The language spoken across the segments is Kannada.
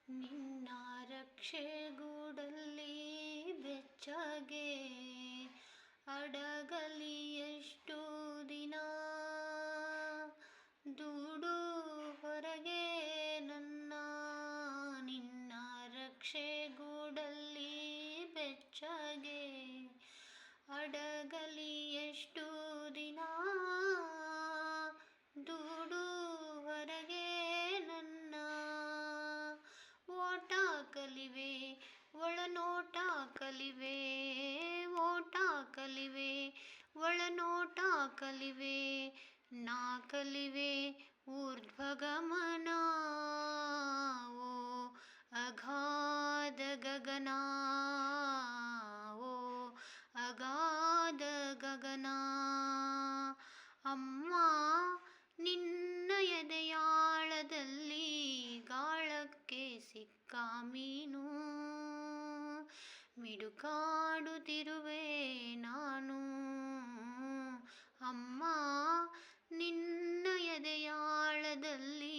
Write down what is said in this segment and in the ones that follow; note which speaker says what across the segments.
Speaker 1: ನಿನ್ನ ರಕ್ಷೆಗೂಡಲ್ಲಿ ಬೆಚ್ಚಗೆ ಅಡಗಲಿ ಎಷ್ಟು ದಿನ ದೂಡು ಹೊರಗೆ ನನ್ನ ನಿನ್ನ ರಕ್ಷೆಗೂಡಲ್ಲಿ ಬೆಚ್ಚಗೆ ಅಡಗಲಿ ಎಷ್ಟು ದಿನ ದೂಡು ಹೊರಗೆ ನನ್ನ ಓಟ ಕಲಿವೆ ಒಳನೋಟ ಕಲಿವೆ ಓಟ ಕಲಿವೆ ಒಳನೋಟ ಕಲಿವೆ ನಾ ಕಲಿವೆ ಊರ್ಧ್ವಗಮನ ಓ ಅಗಾಧ ಗಗನ ಓ ಅಗಾಧ ಗಗನ ಅಮ್ಮ ನಿನ್ನ ಎದೆಯಾಳದಲ್ಲಿ ಗಾಳಕ್ಕೆ ಸಿಕ್ಕ ಮೀನು ಮಿಡುಕಾಡುತ್ತಿರುವೆ ನಾನು ಅಮ್ಮ ನಿನ್ನ ಎದೆಯಾಳದಲ್ಲಿ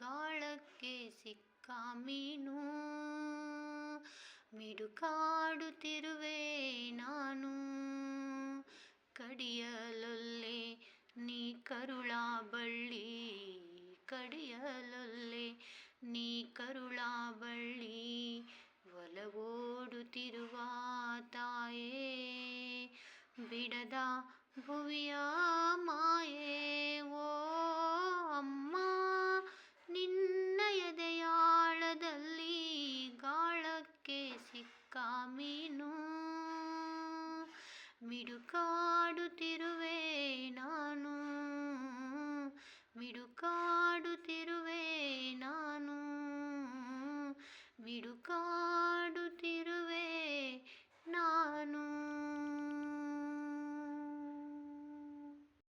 Speaker 1: ಗಾಳಕ್ಕೆ ಸಿಕ್ಕ ಮೀನು ಮಿಡುಕಾಡುತ್ತಿರುವೆ ನಾನು ಕಡಿಯಲೊಲ್ಲೆ ನೀ ಕರುಳ ಬಳ್ಳಿ ಕಡಿಯಲೊಲ್ಲೆ